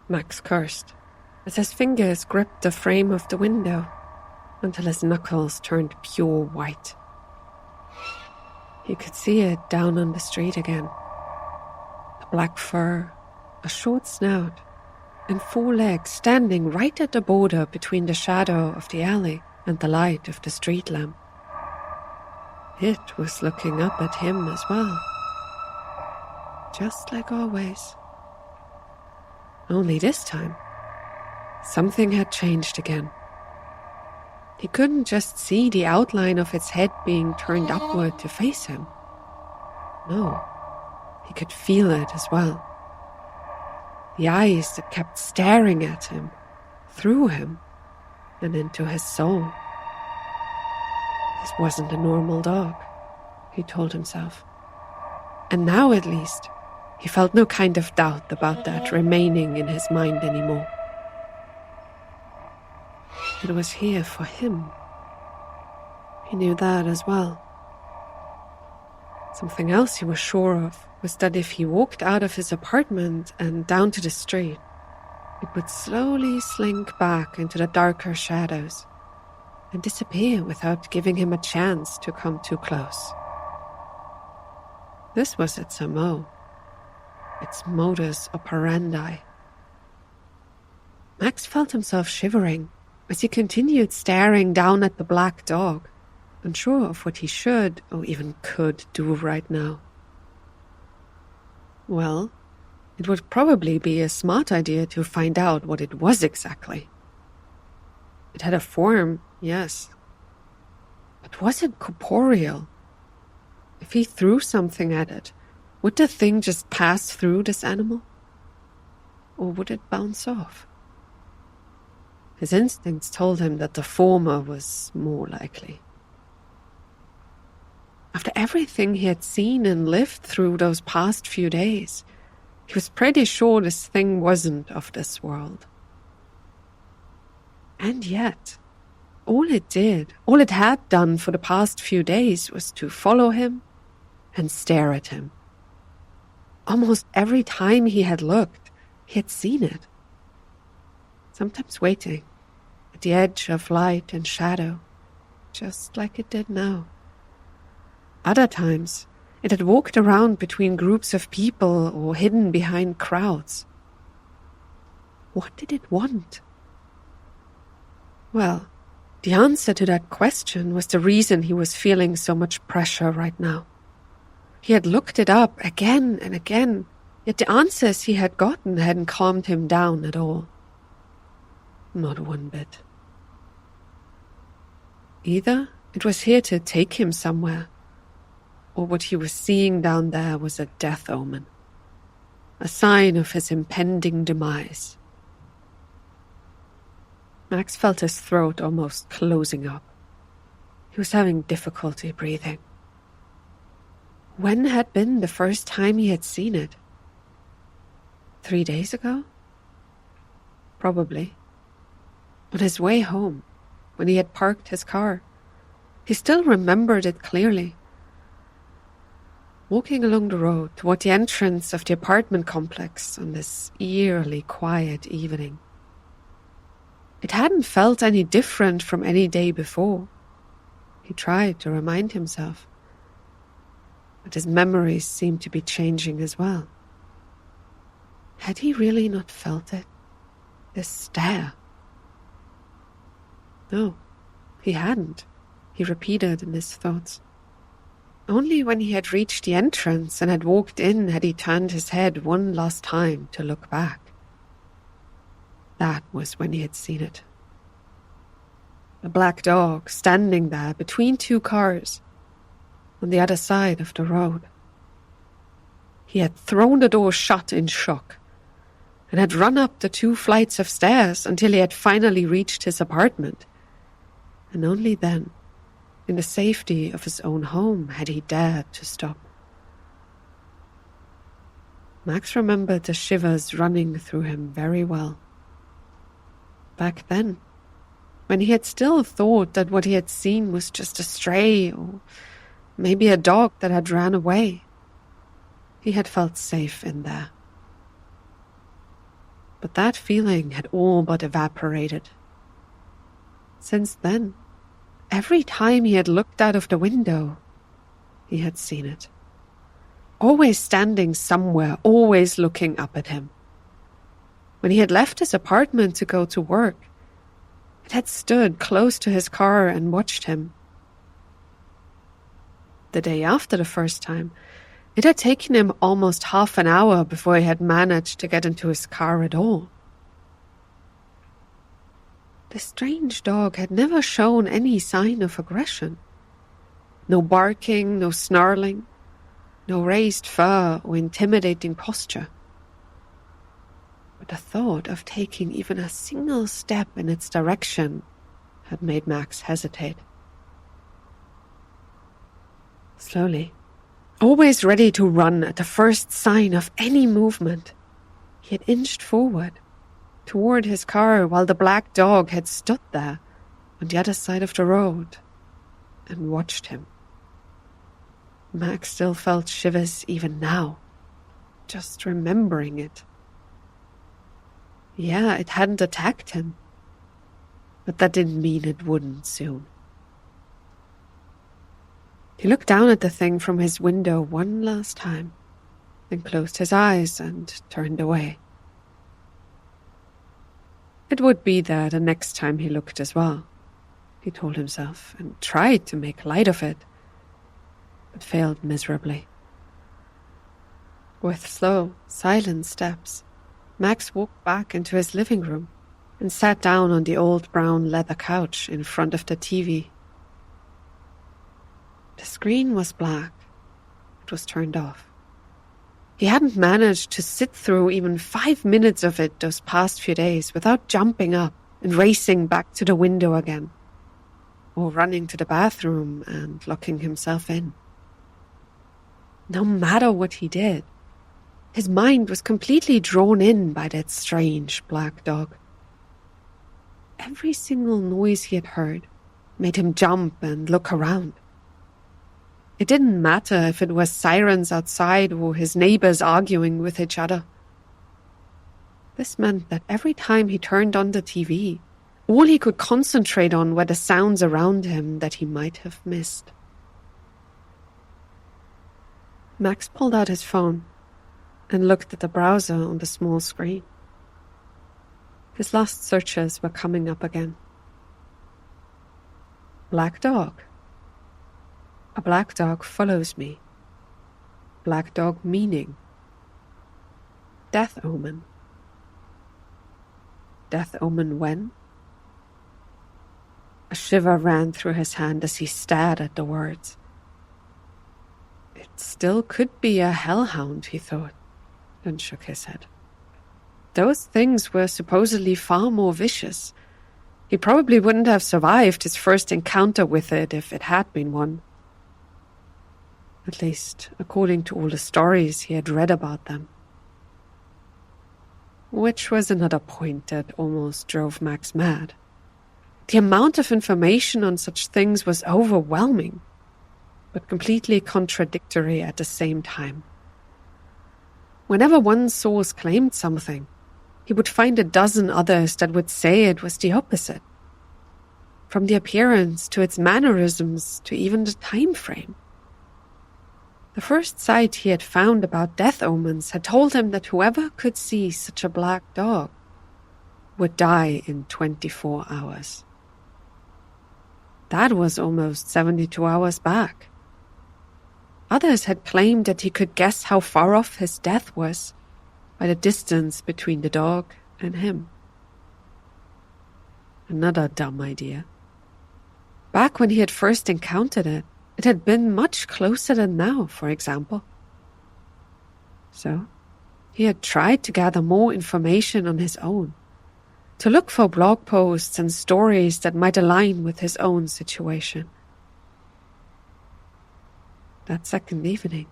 Max cursed as his fingers gripped the frame of the window until his knuckles turned pure white. He could see it down on the street again. The black fur, a short snout, and 4 legs standing right at the border between the shadow of the alley and the light of the street lamp. It was looking up at him as well. Just like always. Only this time, something had changed again. He couldn't just see the outline of its head being turned upward to face him. No, he could feel it as well. The eyes that kept staring at him, through him, and into his soul. This wasn't a normal dog, he told himself. And now at least, he felt no kind of doubt about that remaining in his mind anymore. It was here for him. He knew that as well. Something else he was sure of was that if he walked out of his apartment and down to the street, it would slowly slink back into the darker shadows and disappear without giving him a chance to come too close. This was its MO, its modus operandi. Max felt himself shivering as he continued staring down at the black dog, unsure of what he should or even could do right now. Well, it would probably be a smart idea to find out what it was exactly. It had a form, yes. But was it corporeal? If he threw something at it, would the thing just pass through this animal? Or would it bounce off? His instincts told him that the former was more likely. After everything he had seen and lived through those past few days, he was pretty sure this thing wasn't of this world. And yet, all it had done for the past few days was to follow him and stare at him. Almost every time he had looked, he had seen it. Sometimes waiting at the edge of light and shadow, just like it did now. Other times, it had walked around between groups of people or hidden behind crowds. What did it want? Well, the answer to that question was the reason he was feeling so much pressure right now. He had looked it up again and again, yet the answers he had gotten hadn't calmed him down at all. Not one bit. Either it was here to take him somewhere, or what he was seeing down there was a death omen, a sign of his impending demise. Max felt his throat almost closing up. He was having difficulty breathing. When had been the first time he had seen it? 3 days ago? Probably. On his way home, when he had parked his car. He still remembered it clearly. Walking along the road toward the entrance of the apartment complex on this eerily quiet evening. It hadn't felt any different from any day before. He tried to remind himself. But his memories seemed to be changing as well. Had he really not felt it? This stare? No, he hadn't, he repeated in his thoughts. Only when he had reached the entrance and had walked in had he turned his head one last time to look back. That was when he had seen it. A black dog standing there between 2 cars, on the other side of the road. He had thrown the door shut in shock and had run up the 2 flights of stairs until he had finally reached his apartment. And only then, in the safety of his own home, had he dared to stop. Max remembered the shivers running through him very well. Back then, when he had still thought that what he had seen was just a stray or maybe a dog that had ran away, he had felt safe in there. But that feeling had all but evaporated. Since then, every time he had looked out of the window, he had seen it. Always standing somewhere, always looking up at him. When he had left his apartment to go to work, it had stood close to his car and watched him. The day after the first time, it had taken him almost half an hour before he had managed to get into his car at all. The strange dog had never shown any sign of aggression. No barking, no snarling, no raised fur or intimidating posture. But the thought of taking even a single step in its direction had made Max hesitate. Slowly, always ready to run at the first sign of any movement, he had inched forward toward his car while the black dog had stood there on the other side of the road and watched him. Max still felt shivers even now, just remembering it. Yeah, it hadn't attacked him, but that didn't mean it wouldn't soon. He looked down at the thing from his window one last time, then closed his eyes and turned away. It would be there the next time he looked as well, he told himself, and tried to make light of it, but failed miserably. With slow, silent steps, Max walked back into his living room and sat down on the old brown leather couch in front of the TV. The screen was black. It was turned off. He hadn't managed to sit through even 5 minutes of it those past few days without jumping up and racing back to the window again, or running to the bathroom and locking himself in. No matter what he did, his mind was completely drawn in by that strange black dog. Every single noise he had heard made him jump and look around. It didn't matter if it was sirens outside or his neighbors arguing with each other. This meant that every time he turned on the TV, all he could concentrate on were the sounds around him that he might have missed. Max pulled out his phone and looked at the browser on the small screen. His last searches were coming up again. Black dog. A black dog follows me. Black dog meaning. Death omen. Death omen when? A shiver ran through his hand as he stared at the words. It still could be a hellhound, he thought, and shook his head. Those things were supposedly far more vicious. He probably wouldn't have survived his first encounter with it if it had been one. At least, according to all the stories he had read about them. Which was another point that almost drove Max mad. The amount of information on such things was overwhelming, but completely contradictory at the same time. Whenever one source claimed something, he would find a dozen others that would say it was the opposite. From the appearance to its mannerisms to even the time frame. The first site he had found about death omens had told him that whoever could see such a black dog would die in 24 hours. That was almost 72 hours back. Others had claimed that he could guess how far off his death was by the distance between the dog and him. Another dumb idea. Back when he had first encountered it, it had been much closer than now, for example. So, he had tried to gather more information on his own, to look for blog posts and stories that might align with his own situation. That second evening,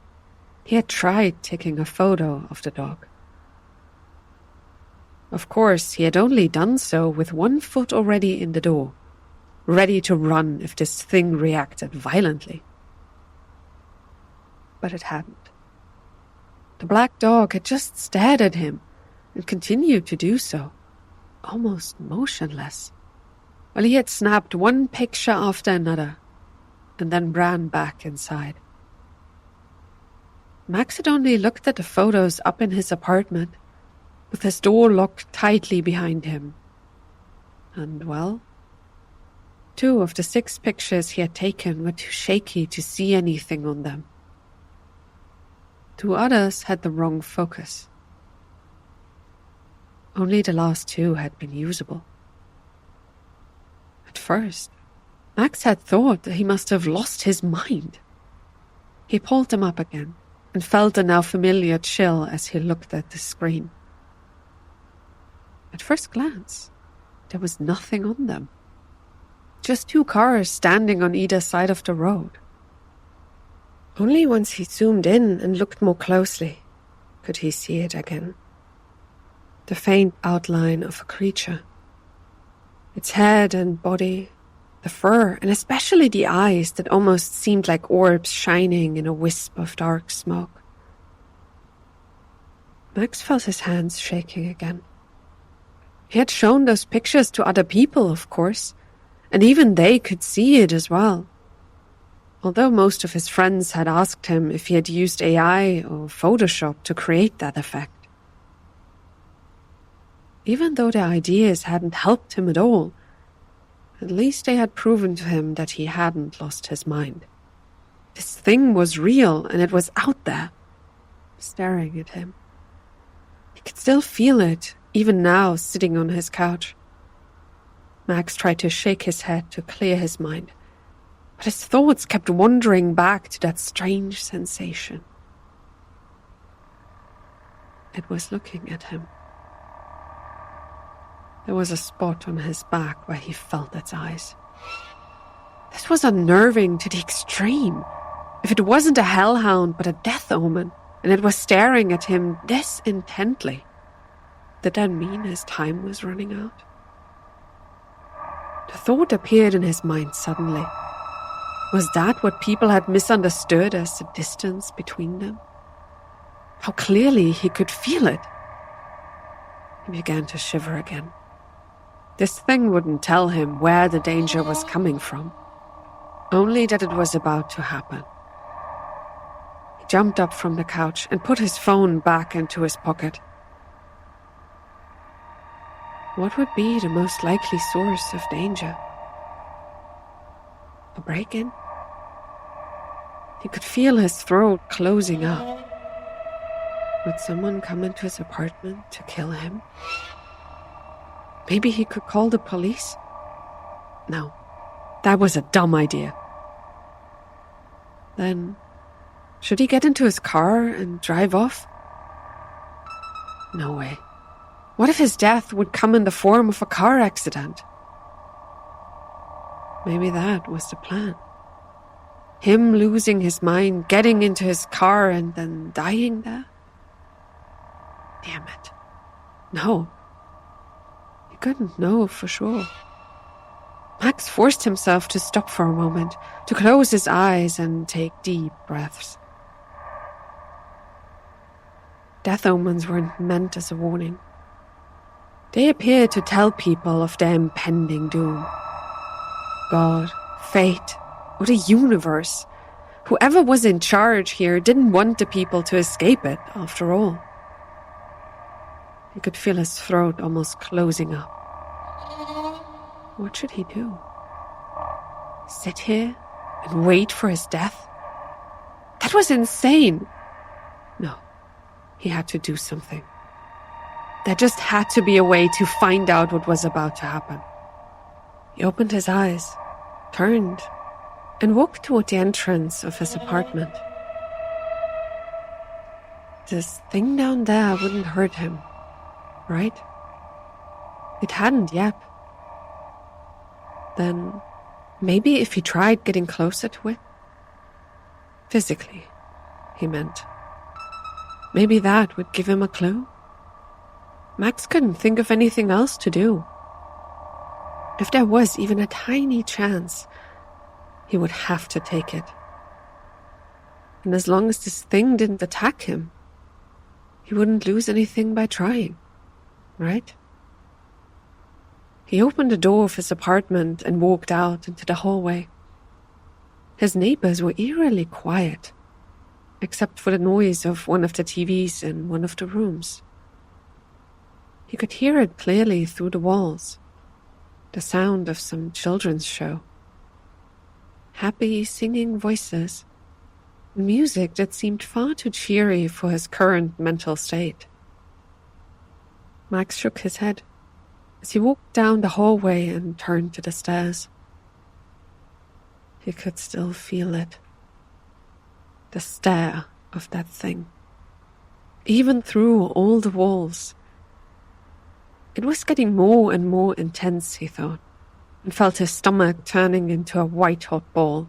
he had tried taking a photo of the dog. Of course, he had only done so with one foot already in the door, ready to run if this thing reacted violently. But it hadn't. The black dog had just stared at him, and continued to do so, almost motionless, while he had snapped one picture after another and then ran back inside. Max had only looked at the photos up in his apartment, with his door locked tightly behind him. And, well, 2 of the 6 pictures he had taken were too shaky to see anything on them. 2 others had the wrong focus. Only the last 2 had been usable. At first, Max had thought that he must have lost his mind. He pulled them up again and felt a now familiar chill as he looked at the screen. At first glance, there was nothing on them. Just 2 cars standing on either side of the road. Only once he zoomed in and looked more closely could he see it again. The faint outline of a creature. Its head and body, the fur, and especially the eyes that almost seemed like orbs shining in a wisp of dark smoke. Max felt his hands shaking again. He had shown those pictures to other people, of course, and even they could see it as well. Although most of his friends had asked him if he had used AI or Photoshop to create that effect. Even though their ideas hadn't helped him at all, at least they had proven to him that he hadn't lost his mind. This thing was real and it was out there, staring at him. He could still feel it, even now sitting on his couch. Max tried to shake his head to clear his mind, but his thoughts kept wandering back to that strange sensation. It was looking at him. There was a spot on his back where he felt its eyes. This was unnerving to the extreme. If it wasn't a hellhound but a death omen, and it was staring at him this intently, did that mean his time was running out? The thought appeared in his mind suddenly. Was that what people had misunderstood as the distance between them? How clearly he could feel it. He began to shiver again. This thing wouldn't tell him where the danger was coming from, only that it was about to happen. He jumped up from the couch and put his phone back into his pocket. What would be the most likely source of danger? A break-in? He could feel his throat closing up. Would someone come into his apartment to kill him? Maybe he could call the police? No, that was a dumb idea. Then, should he get into his car and drive off? No way. What if his death would come in the form of a car accident? Maybe that was the plan. Him losing his mind, getting into his car, and then dying there? Damn it. No. He couldn't know for sure. Max forced himself to stop for a moment, to close his eyes and take deep breaths. Death omens weren't meant as a warning. They appeared to tell people of their impending doom. God, fate, or the universe, whoever was in charge here didn't want the people to escape it, after all. He could feel his throat almost closing up. What should he do? Sit here and wait for his death? That was insane. No, he had to do something. There just had to be a way to find out what was about to happen. He opened his eyes, turned, and walked toward the entrance of his apartment. This thing down there wouldn't hurt him, right? It hadn't yet. Then, maybe if he tried getting closer to it? Physically, he meant. Maybe that would give him a clue? Max couldn't think of anything else to do. If there was even a tiny chance, he would have to take it. And as long as this thing didn't attack him, he wouldn't lose anything by trying. right? He opened the door of his apartment and walked out into the hallway. His neighbors were eerily quiet, except for the noise of one of the TVs in one of the rooms. He could hear it clearly through the walls, the sound of some children's show. Happy singing voices, music that seemed far too cheery for his current mental state. Max shook his head as he walked down the hallway and turned to the stairs. He could still feel it. The stare of that thing, even through all the walls. It was getting more and more intense, he thought, and felt his stomach turning into a white-hot ball.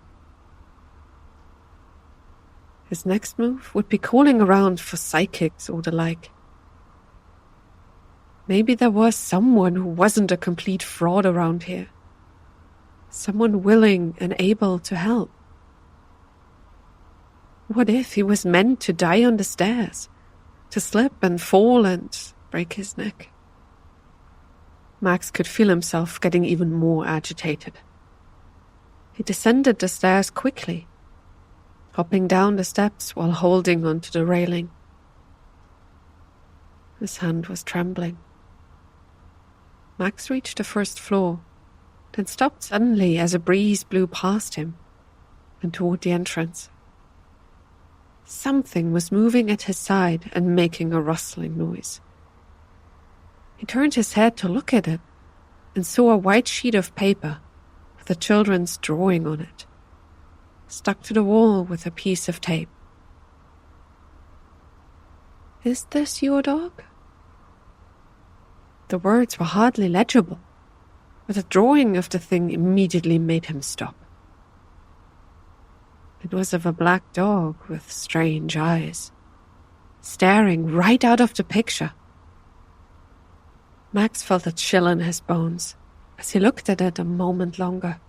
His next move would be calling around for psychics or the like. Maybe there was someone who wasn't a complete fraud around here. Someone willing and able to help. What if he was meant to die on the stairs, to slip and fall and break his neck? Max could feel himself getting even more agitated. He descended the stairs quickly, hopping down the steps while holding onto the railing. His hand was trembling. Max reached the first floor, then stopped suddenly as a breeze blew past him and toward the entrance. Something was moving at his side and making a rustling noise. He turned his head to look at it and saw a white sheet of paper with a children's drawing on it, stuck to the wall with a piece of tape. "Is this your dog?" The words were hardly legible, but the drawing of the thing immediately made him stop. It was of a black dog with strange eyes, staring right out of the picture. Max felt a chill in his bones as he looked at it a moment longer.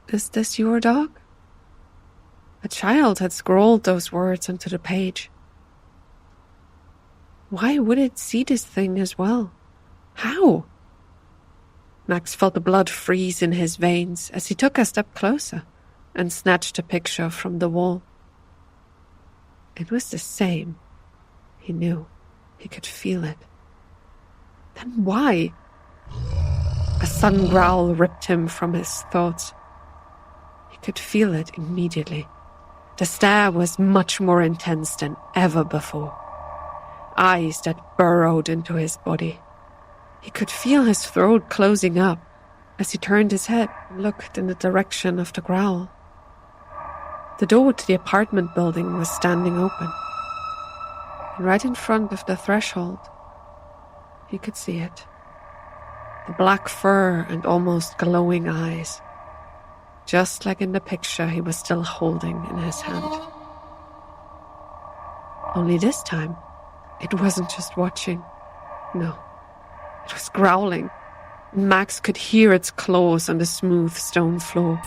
"Is this your dog?" A child had scrawled those words onto the page. Why would it see this thing as well? How? Max felt the blood freeze in his veins as he took a step closer and snatched the picture from the wall. It was the same. He knew. He could feel it. Then why? A sudden growl ripped him from his thoughts. He could feel it immediately. The stare was much more intense than ever before. Eyes that burrowed into his body. He could feel his throat closing up as he turned his head and looked in the direction of the growl. The door to the apartment building was standing open. And right in front of the threshold, he could see it. The black fur and almost glowing eyes. Just like in the picture he was still holding in his hand. Only this time, it wasn't just watching. No, it was growling. Max could hear its claws on the smooth stone floor.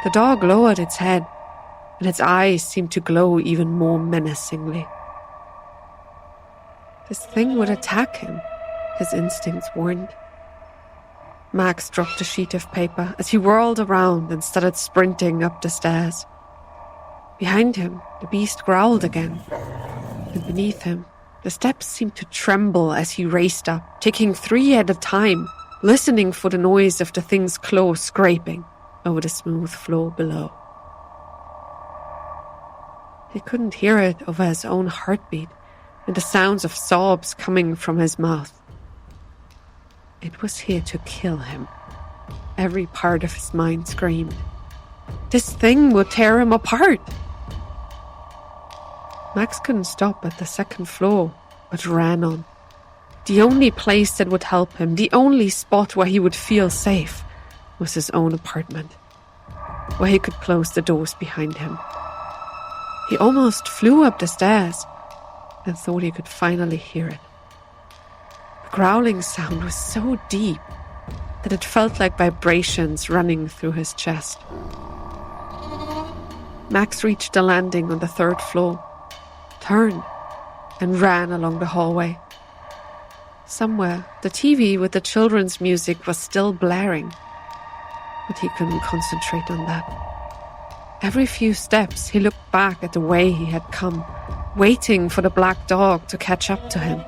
The dog lowered its head, and its eyes seemed to glow even more menacingly. This thing would attack him, his instincts warned. Max dropped the sheet of paper as he whirled around and started sprinting up the stairs. Behind him, the beast growled again, and beneath him, the steps seemed to tremble as he raced up, taking 3 at a time, listening for the noise of the thing's claws scraping over the smooth floor below. He couldn't hear it over his own heartbeat and the sounds of sobs coming from his mouth. It was here to kill him. Every part of his mind screamed. This thing would tear him apart. Max couldn't stop at the second floor, but ran on. The only place that would help him, the only spot where he would feel safe, was his own apartment, where he could close the doors behind him. He almost flew up the stairs and thought he could finally hear it. The growling sound was so deep that it felt like vibrations running through his chest. Max reached the landing on the 3rd floor, turned, and ran along the hallway. Somewhere, the TV with the children's music was still blaring, but he couldn't concentrate on that. Every few steps, he looked back at the way he had come, waiting for the black dog to catch up to him.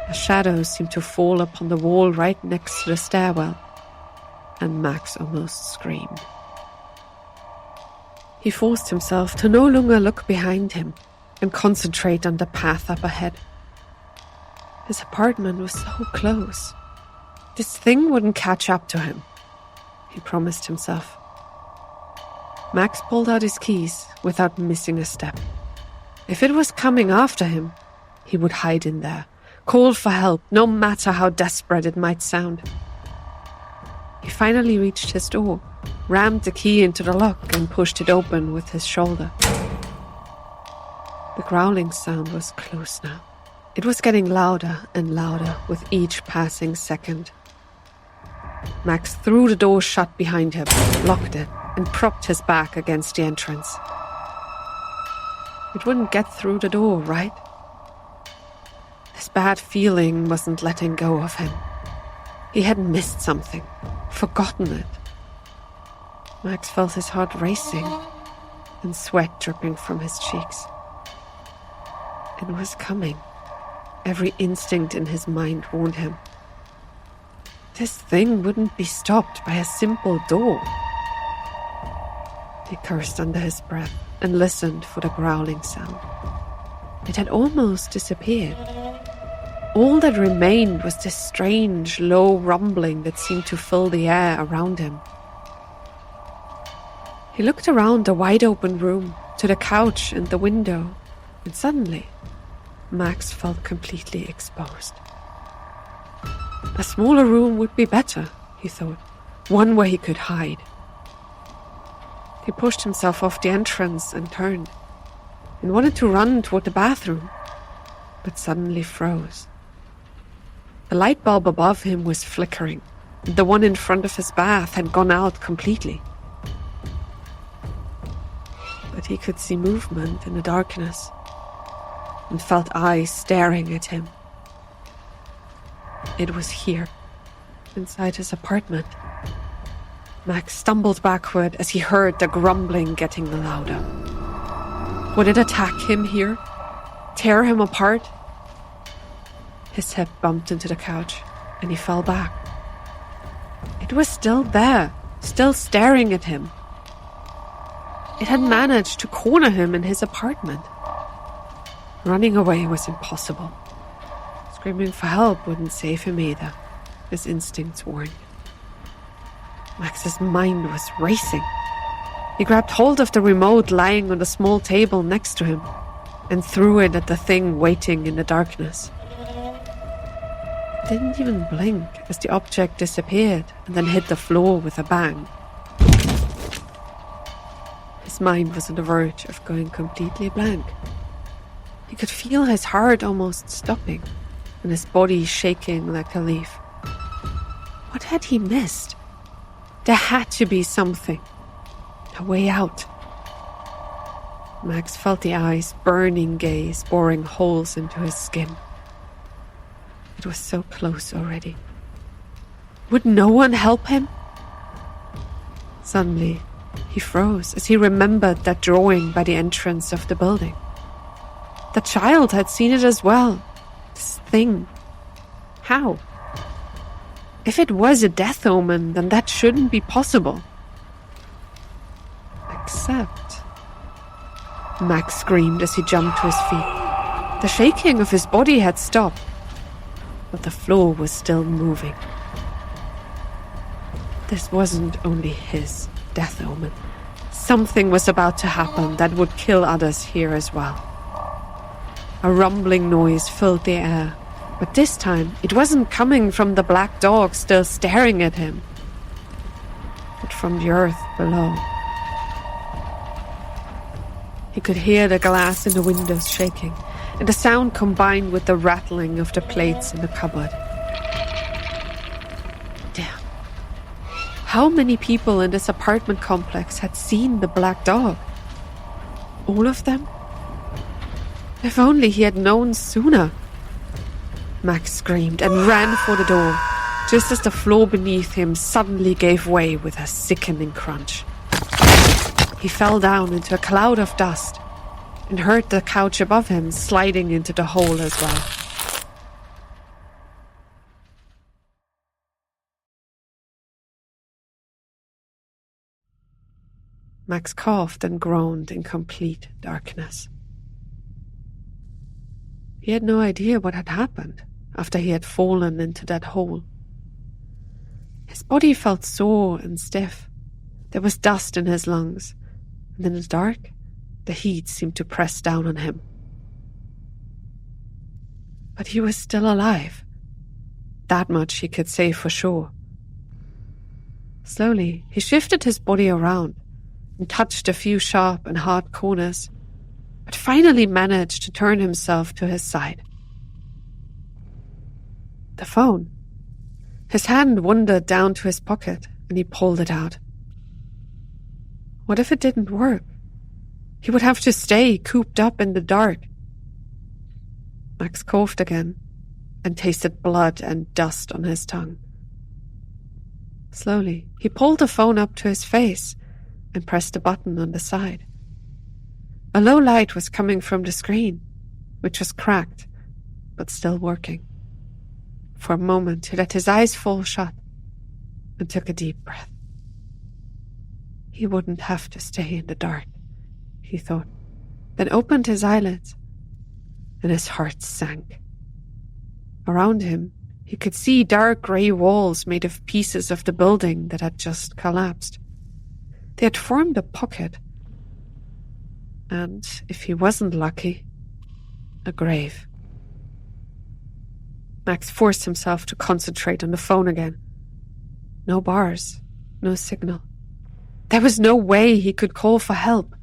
A shadow seemed to fall upon the wall right next to the stairwell, and Max almost screamed. He forced himself to no longer look behind him and concentrate on the path up ahead. His apartment was so close. This thing wouldn't catch up to him, he promised himself. Max pulled out his keys without missing a step. If it was coming after him, he would hide in there, call for help, no matter how desperate it might sound. He finally reached his door, rammed the key into the lock and pushed it open with his shoulder. The growling sound was close now. It was getting louder and louder with each passing second. Max threw the door shut behind him, locked it, and propped his back against the entrance. It wouldn't get through the door, right? This bad feeling wasn't letting go of him. He had missed something, forgotten it. Max felt his heart racing and sweat dripping from his cheeks. It was coming. Every instinct in his mind warned him. This thing wouldn't be stopped by a simple door. He cursed under his breath and listened for the growling sound. It had almost disappeared. All that remained was this strange, low rumbling that seemed to fill the air around him. He looked around the wide-open room, to the couch and the window, and suddenly, Max felt completely exposed. A smaller room would be better, he thought, one where he could hide. He pushed himself off the entrance and turned, and wanted to run toward the bathroom, but suddenly froze. The light bulb above him was flickering, and the one in front of his bath had gone out completely. But he could see movement in the darkness, and felt eyes staring at him. It was here, inside his apartment. Max stumbled backward as he heard the grumbling getting louder. Would it attack him here? Tear him apart? His head bumped into the couch, and he fell back. It was still there, still staring at him. It had managed to corner him in his apartment. Running away was impossible. Screaming for help wouldn't save him either, his instincts warned. Max's mind was racing. He grabbed hold of the remote lying on the small table next to him and threw it at the thing waiting in the darkness. It didn't even blink as the object disappeared and then hit the floor with a bang. His mind was on the verge of going completely blank. He could feel his heart almost stopping and his body shaking like a leaf. What had he missed? There had to be something. A way out. Max felt the eyes' burning gaze boring holes into his skin. It was so close already. Would no one help him? Suddenly, he froze as he remembered that drawing by the entrance of the building. The child had seen it as well. This thing. How? If it was a death omen, then that shouldn't be possible. Except... Max screamed as he jumped to his feet. The shaking of his body had stopped, but the floor was still moving. This wasn't only his death omen. Something was about to happen that would kill others here as well. A rumbling noise filled the air, but this time it wasn't coming from the black dog still staring at him, but from the earth below. He could hear the glass in the windows shaking, and the sound combined with the rattling of the plates in the cupboard. Damn. How many people in this apartment complex had seen the black dog? All of them? If only he had known sooner. Max screamed and ran for the door, just as the floor beneath him suddenly gave way with a sickening crunch. He fell down into a cloud of dust and heard the couch above him sliding into the hole as well. Max coughed and groaned in complete darkness. He had no idea what had happened after he had fallen into that hole. His body felt sore and stiff. There was dust in his lungs, and in the dark, the heat seemed to press down on him. But he was still alive. That much he could say for sure. Slowly, he shifted his body around and touched a few sharp and hard corners, but finally managed to turn himself to his side. The phone. His hand wandered down to his pocket and he pulled it out. What if it didn't work? He would have to stay cooped up in the dark. Max coughed again and tasted blood and dust on his tongue. Slowly, he pulled the phone up to his face and pressed a button on the side. A low light was coming from the screen, which was cracked, but still working. For a moment, he let his eyes fall shut and took a deep breath. He wouldn't have to stay in the dark, he thought, then opened his eyelids, and his heart sank. Around him, he could see dark grey walls made of pieces of the building that had just collapsed. They had formed a pocket, and, if he wasn't lucky, a grave. Max forced himself to concentrate on the phone again. No bars, no signal. There was no way he could call for help.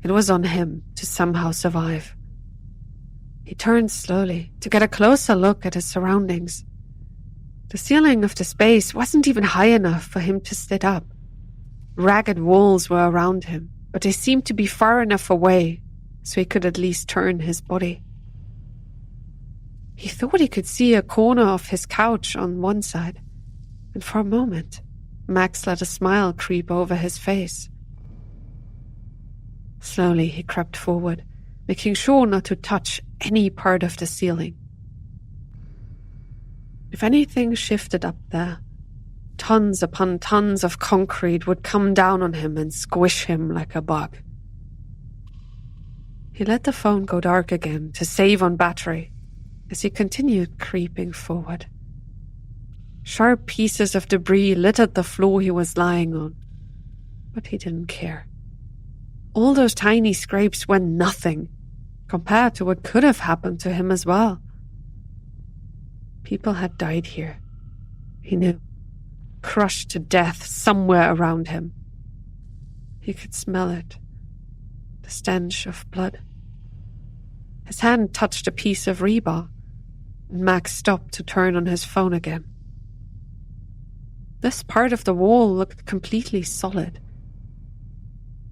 It was on him to somehow survive. He turned slowly to get a closer look at his surroundings. The ceiling of the space wasn't even high enough for him to sit up. Ragged walls were around him, but they seemed to be far enough away so he could at least turn his body. He thought he could see a corner of his couch on one side, and for a moment, Max let a smile creep over his face. Slowly, he crept forward, making sure not to touch any part of the ceiling. If anything shifted up there, tons upon tons of concrete would come down on him and squish him like a bug. He let the phone go dark again to save on battery as he continued creeping forward. Sharp pieces of debris littered the floor he was lying on, but he didn't care. All those tiny scrapes were nothing compared to what could have happened to him as well. People had died here, he knew, crushed to death somewhere around him. He could smell it, the stench of blood. His hand touched a piece of rebar, and Max stopped to turn on his phone again. This part of the wall looked completely solid.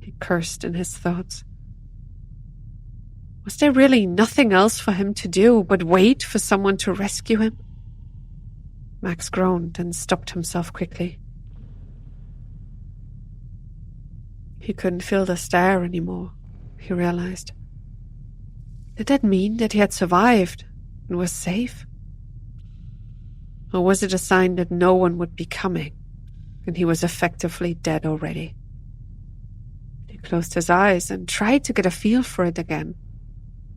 He cursed in his thoughts. Was there really nothing else for him to do but wait for someone to rescue him? Max groaned and stopped himself quickly. He couldn't feel the stare anymore, he realized. Did that mean that he had survived and was safe? Or was it a sign that no one would be coming and he was effectively dead already? He closed his eyes and tried to get a feel for it again,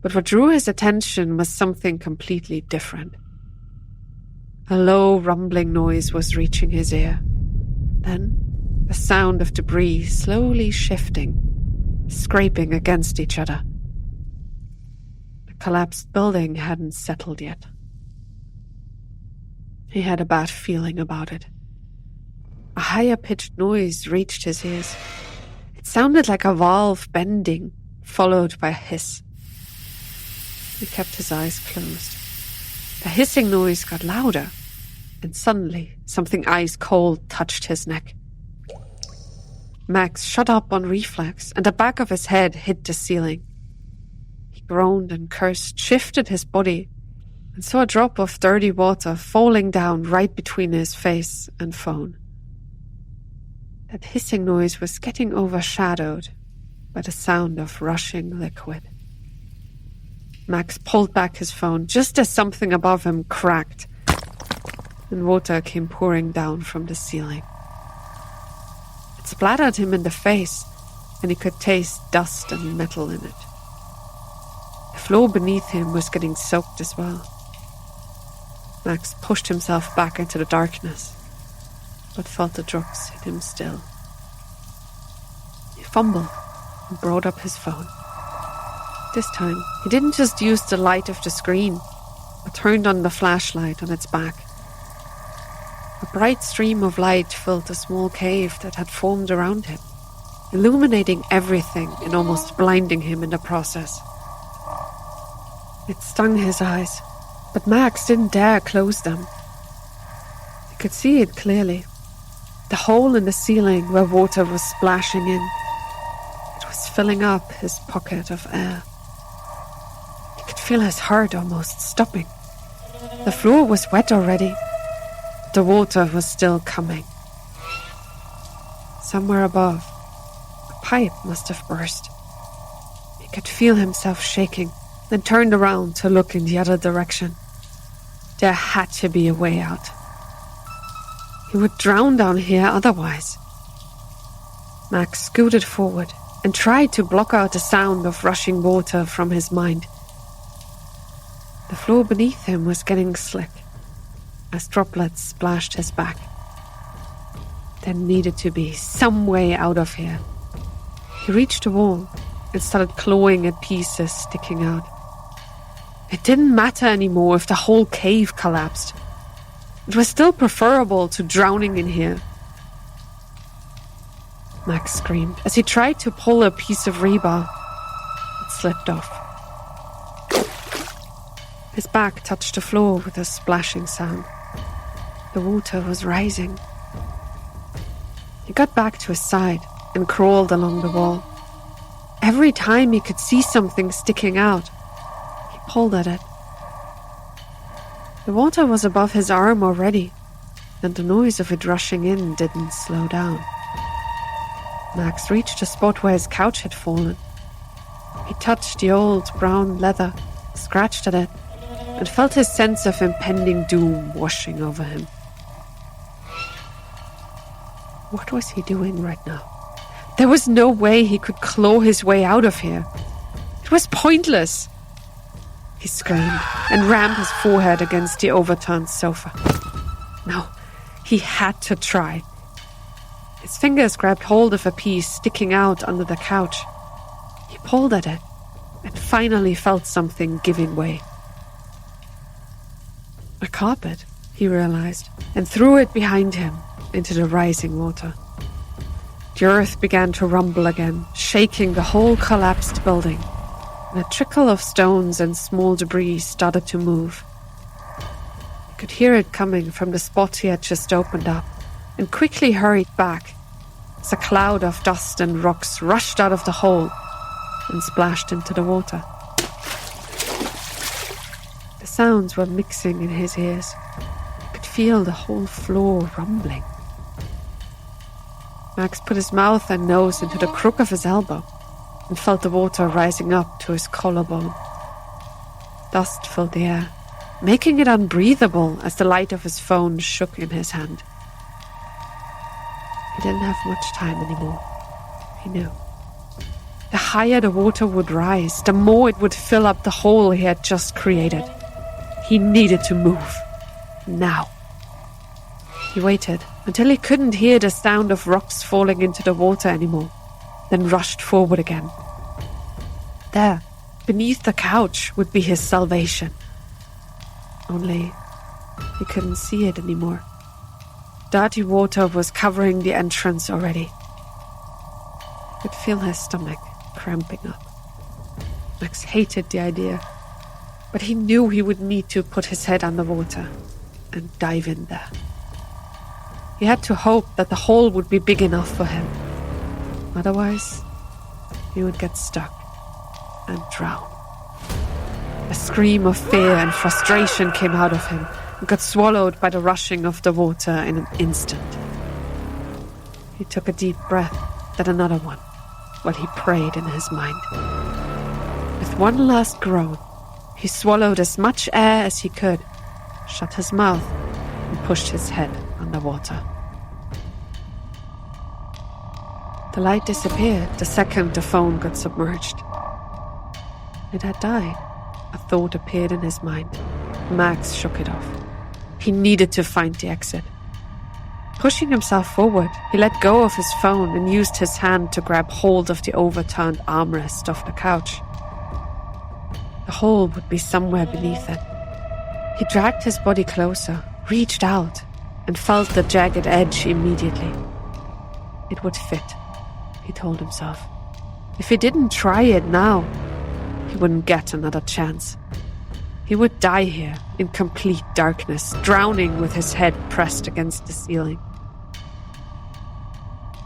but what drew his attention was something completely different. A low rumbling noise was reaching his ear. Then, the sound of debris slowly shifting, scraping against each other. The collapsed building hadn't settled yet. He had a bad feeling about it. A higher-pitched noise reached his ears. It sounded like a valve bending, followed by a hiss. He kept his eyes closed. The hissing noise got louder, and suddenly something ice-cold touched his neck. Max shut up on reflex, and the back of his head hit the ceiling. He groaned and cursed, shifted his body, and saw a drop of dirty water falling down right between his face and phone. That hissing noise was getting overshadowed by the sound of rushing liquid. Max pulled back his phone just as something above him cracked, and water came pouring down from the ceiling. It splattered him in the face, and he could taste dust and metal in it. The floor beneath him was getting soaked as well. Max pushed himself back into the darkness, but felt the drugs hit him still. He fumbled and brought up his phone. This time, he didn't just use the light of the screen, but turned on the flashlight on its back. A bright stream of light filled the small cave that had formed around him, illuminating everything and almost blinding him in the process. It stung his eyes, but Max didn't dare close them. He could see it clearly. The hole in the ceiling where water was splashing in. It was filling up his pocket of air. He could feel his heart almost stopping. The floor was wet already. The water was still coming. Somewhere above, a pipe must have burst. He could feel himself shaking, then turned around to look in the other direction. There had to be a way out. He would drown down here otherwise. Max scooted forward and tried to block out the sound of rushing water from his mind. The floor beneath him was getting slick as droplets splashed his back. There needed to be some way out of here. He reached the wall and started clawing at pieces sticking out. It didn't matter anymore if the whole cave collapsed. It was still preferable to drowning in here. Max screamed as he tried to pull a piece of rebar. It slipped off. His back touched the floor with a splashing sound. The water was rising. He got back to his side and crawled along the wall. Every time he could see something sticking out, he pulled at it. The water was above his arm already, and the noise of it rushing in didn't slow down. Max reached the spot where his couch had fallen. He touched the old brown leather, scratched at it, and felt his sense of impending doom washing over him. What was he doing right now? There was no way he could claw his way out of here. It was pointless. He screamed and rammed his forehead against the overturned sofa. No, he had to try. His fingers grabbed hold of a piece sticking out under the couch. He pulled at it and finally felt something giving way. A carpet, he realized, and threw it behind him into the rising water. The earth began to rumble again, shaking the whole collapsed building, and a trickle of stones and small debris started to move. He could hear it coming from the spot he had just opened up, and quickly hurried back as a cloud of dust and rocks rushed out of the hole and splashed into the water. The sounds were mixing in his ears. He could feel the whole floor rumbling. Max put his mouth and nose into the crook of his elbow and felt the water rising up to his collarbone. Dust filled the air, making it unbreathable as the light of his phone shook in his hand. He didn't have much time anymore, he knew. The higher the water would rise, the more it would fill up the hole he had just created. He needed to move. Now. He waited until he couldn't hear the sound of rocks falling into the water anymore, then rushed forward again. There, beneath the couch, would be his salvation. Only, he couldn't see it anymore. Dirty water was covering the entrance already. He could feel his stomach cramping up. Max hated the idea, but he knew he would need to put his head underwater and dive in there. He had to hope that the hole would be big enough for him. Otherwise, he would get stuck and drown. A scream of fear and frustration came out of him and got swallowed by the rushing of the water in an instant. He took a deep breath, then another one, while he prayed in his mind. With one last groan, he swallowed as much air as he could, shut his mouth, and pushed his head underwater. The light disappeared the second the phone got submerged. It had died. A thought appeared in his mind. Max shook it off. He needed to find the exit. Pushing himself forward, he let go of his phone and used his hand to grab hold of the overturned armrest of the couch. The hole would be somewhere beneath it. He dragged his body closer, reached out, and felt the jagged edge immediately. It would fit, he told himself. If he didn't try it now, he wouldn't get another chance. He would die here in complete darkness, drowning with his head pressed against the ceiling.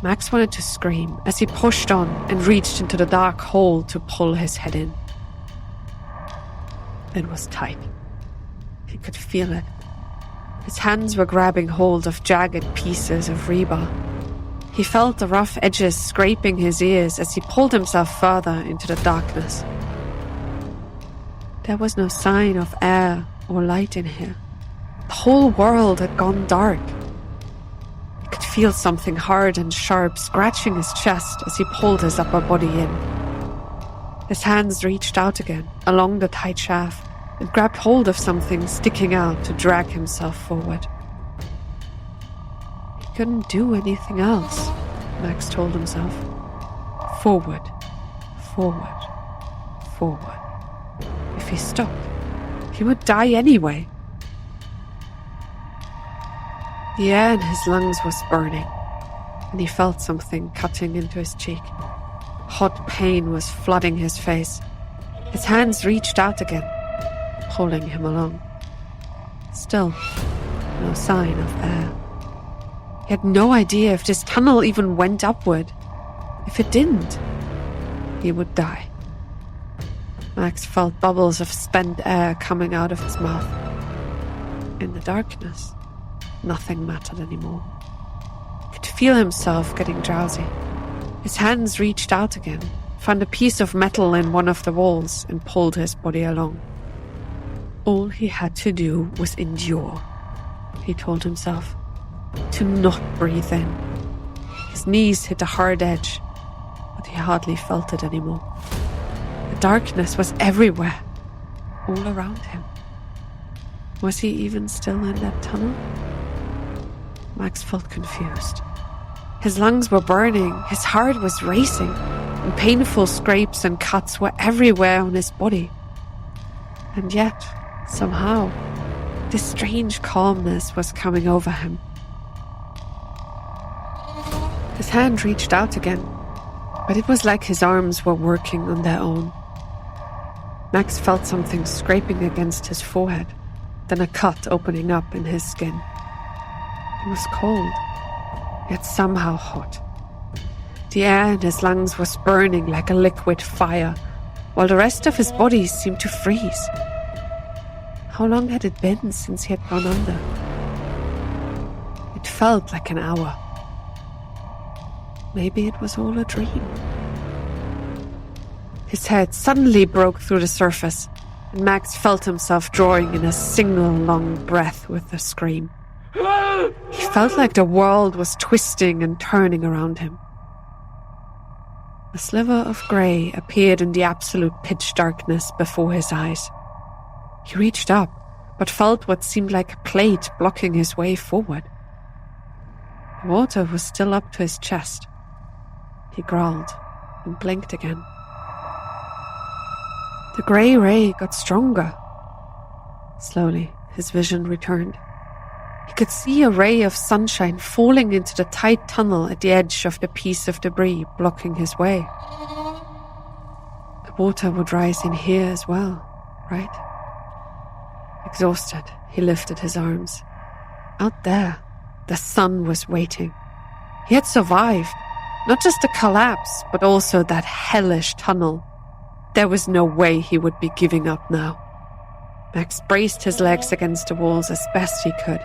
Max wanted to scream as he pushed on and reached into the dark hole to pull his head in. It was tight. He could feel it. His hands were grabbing hold of jagged pieces of rebar. He felt the rough edges scraping his ears as he pulled himself further into the darkness. There was no sign of air or light in here. The whole world had gone dark. He could feel something hard and sharp scratching his chest as he pulled his upper body in. His hands reached out again, along the tight shaft, and grabbed hold of something sticking out to drag himself forward. He couldn't do anything else, Max told himself. Forward, forward, forward. If he stopped, he would die anyway. The air in his lungs was burning, and he felt something cutting into his cheek. Hot pain was flooding his face. His hands reached out again, pulling him along. Still, no sign of air. He had no idea if this tunnel even went upward. If it didn't, he would die. Max felt bubbles of spent air coming out of his mouth. In the darkness, nothing mattered anymore. He could feel himself getting drowsy. His hands reached out again, found a piece of metal in one of the walls, and pulled his body along. All he had to do was endure, he told himself. To not breathe in. His knees hit a hard edge, but he hardly felt it anymore. The darkness was everywhere, all around him. Was he even still in that tunnel? Max felt confused. His lungs were burning, his heart was racing, and painful scrapes and cuts were everywhere on his body. And yet, somehow, this strange calmness was coming over him. His hand reached out again, but it was like his arms were working on their own. Max felt something scraping against his forehead, then a cut opening up in his skin. It was cold, yet somehow hot. The air in his lungs was burning like a liquid fire, while the rest of his body seemed to freeze. How long had it been since he had gone under? It felt like an hour. Maybe it was all a dream. His head suddenly broke through the surface, and Max felt himself drawing in a single long breath with a scream. He felt like the world was twisting and turning around him. A sliver of grey appeared in the absolute pitch darkness before his eyes. He reached up, but felt what seemed like a plate blocking his way forward. The water was still up to his chest. He growled and blinked again. The grey ray got stronger. Slowly, his vision returned. He could see a ray of sunshine falling into the tight tunnel at the edge of the piece of debris blocking his way. The water would rise in here as well, right? Exhausted, he lifted his arms. Out there, the sun was waiting. He had survived. Not just the collapse, but also that hellish tunnel. There was no way he would be giving up now. Max braced his legs against the walls as best he could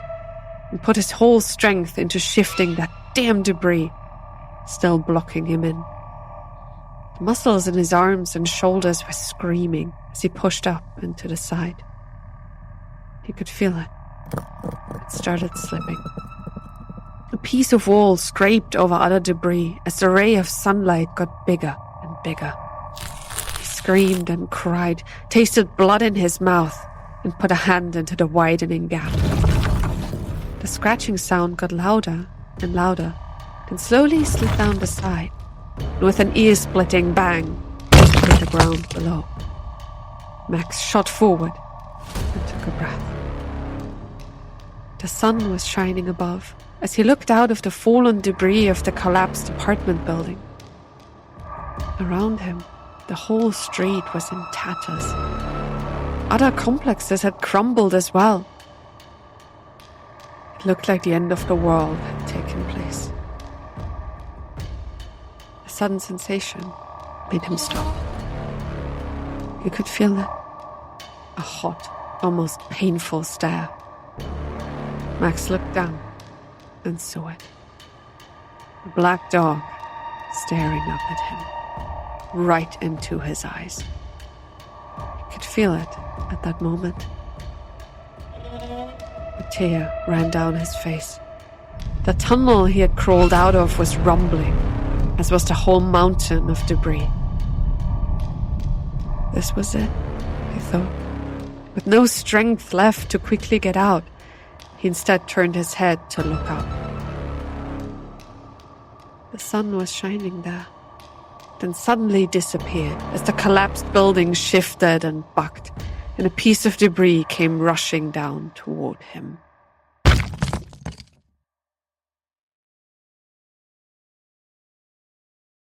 and put his whole strength into shifting that damn debris, still blocking him in. The muscles in his arms and shoulders were screaming as he pushed up and to the side. He could feel it. It started slipping. A piece of wall scraped over other debris as the ray of sunlight got bigger and bigger. He screamed and cried, tasted blood in his mouth, and put a hand into the widening gap. The scratching sound got louder and louder, then slowly slid down the side, and with an ear-splitting bang, hit the ground below. Max shot forward and took a breath. The sun was shining above as he looked out of the fallen debris of the collapsed apartment building. Around him, the whole street was in tatters. Other complexes had crumbled as well. It looked like the end of the world had taken place. A sudden sensation made him stop. He could feel it. A hot, almost painful stare. Max looked down and saw it. A black dog staring up at him, right into his eyes. He could feel it at that moment. A tear ran down his face. The tunnel he had crawled out of was rumbling, as was the whole mountain of debris. This was it, he thought. With no strength left to quickly get out, he instead turned his head to look up. The sun was shining there, then suddenly disappeared as the collapsed building shifted and bucked, and a piece of debris came rushing down toward him.